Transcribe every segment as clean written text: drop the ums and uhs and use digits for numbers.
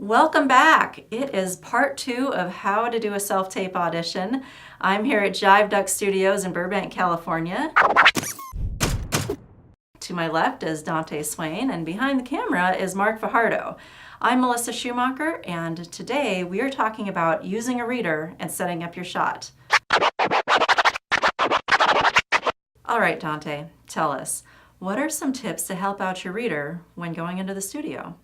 Welcome back. It is part 2 of how to do a self-tape audition. I'm here at Jive Duck Studios in Burbank, California. To my left is Dante Swain, and behind the camera is Marc Fajardo. I'm Melissa Schumacher, and today we are talking about using a reader and setting up your shot. All right, Dante, tell us, what are some tips to help out your reader when going into the studio?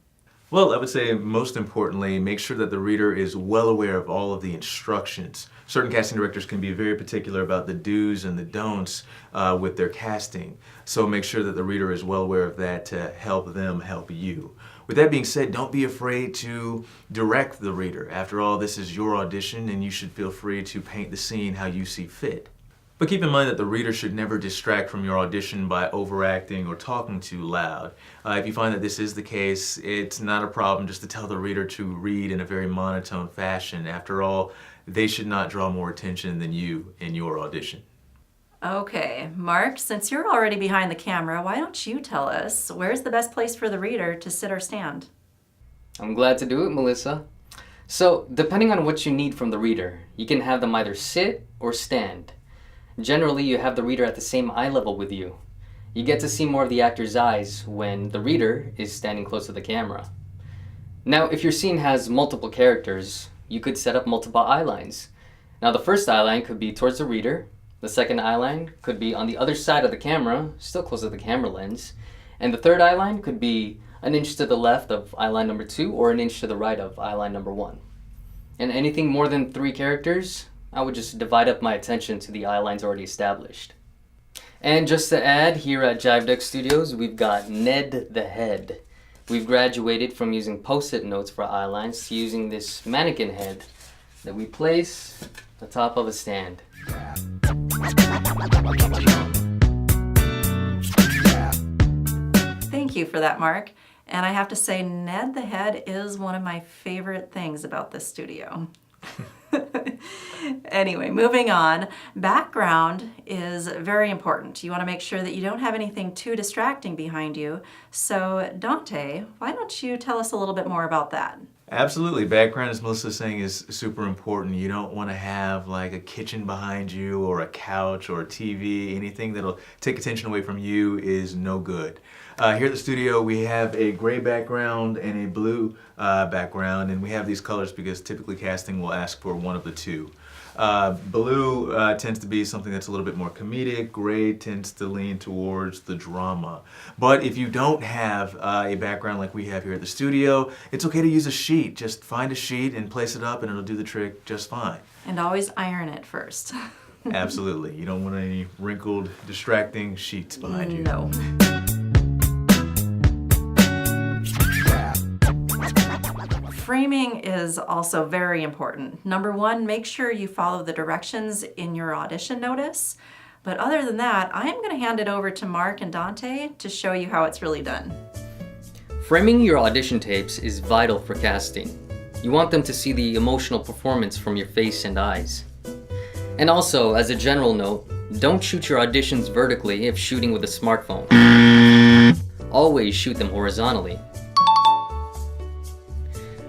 Well, I would say most importantly, make sure that the reader is well aware of all of the instructions. Certain casting directors can be very particular about the do's and the don'ts with their casting. So make sure that the reader is well aware of that to help them help you. With that being said, don't be afraid to direct the reader. After all, this is your audition and you should feel free to paint the scene how you see fit. But keep in mind that the reader should never distract from your audition by overacting or talking too loud. If you find that this is the case, it's not a problem just to tell the reader to read in a very monotone fashion. After all, they should not draw more attention than you in your audition. Okay, Marc, since you're already behind the camera, why don't you tell us where's the best place for the reader to sit or stand? I'm glad to do it, Melissa. So, depending on what you need from the reader, you can have them either sit or stand. Generally, you have the reader at the same eye level with you. You get to see more of the actor's eyes when the reader is standing close to the camera. Now, if your scene has multiple characters, you could set up multiple eye lines. Now, the first eye line could be towards the reader. The second eye line could be on the other side of the camera, still close to the camera lens. And the third eye line could be an inch to the left of eye line number 2 or an inch to the right of eye line number 1. And anything more than 3 characters, I would just divide up my attention to the eye lines already established. And just to add, here at Jive Duck Studios, we've got Ned the Head. We've graduated from using post-it notes for eye lines to using this mannequin head that we place atop of a stand. Thank you for that, Marc. And I have to say, Ned the Head is one of my favorite things about this studio. Anyway, moving on. Background is very important. You want to make sure that you don't have anything too distracting behind you. So, Dante, why don't you tell us a little bit more about that? Absolutely. Background, as Melissa is saying, is super important. You don't want to have like a kitchen behind you or a couch or a TV. Anything that'll take attention away from you is no good. Here at the studio, we have a gray background and a blue background, and we have these colors because typically casting will ask for one of the two. Blue tends to be something that's a little bit more comedic. Gray tends to lean towards the drama. But if you don't have a background like we have here at the studio, it's okay to use a sheet. Just find a sheet and place it up and it'll do the trick just fine. And always iron it first. Absolutely. You don't want any wrinkled, distracting sheets behind you. No. Framing is also very important. Number 1, make sure you follow the directions in your audition notice. But other than that, I am going to hand it over to Marc and Dante to show you how it's really done. Framing your audition tapes is vital for casting. You want them to see the emotional performance from your face and eyes. And also, as a general note, don't shoot your auditions vertically if shooting with a smartphone. Always shoot them horizontally.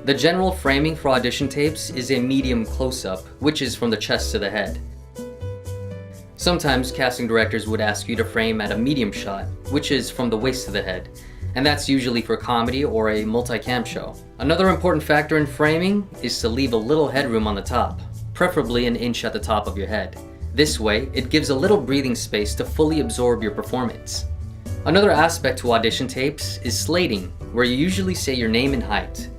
The general framing for audition tapes is a medium close-up, which is from the chest to the head. Sometimes casting directors would ask you to frame at a medium shot, which is from the waist to the head, and that's usually for comedy or a multi-cam show. Another important factor in framing is to leave a little headroom on the top, preferably an inch at the top of your head. This way, it gives a little breathing space to fully absorb your performance. Another aspect to audition tapes is slating, where you usually say your name and height.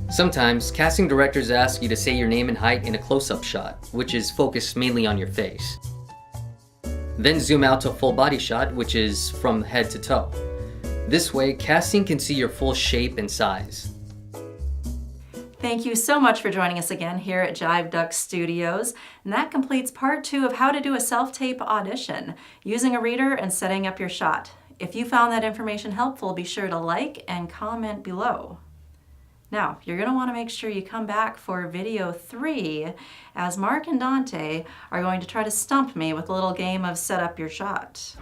Sometimes, casting directors ask you to say your name and height in a close-up shot, which is focused mainly on your face. Then zoom out to a full body shot, which is from head to toe. This way, casting can see your full shape and size. Thank you so much for joining us again here at Jive Duck Studios. And that completes part 2 of how to do a self-tape audition, using a reader and setting up your shot. If you found that information helpful, be sure to like and comment below. Now, you're going to want to make sure you come back for video 3, as Marc and Dante are going to try to stump me with a little game of set up your shot.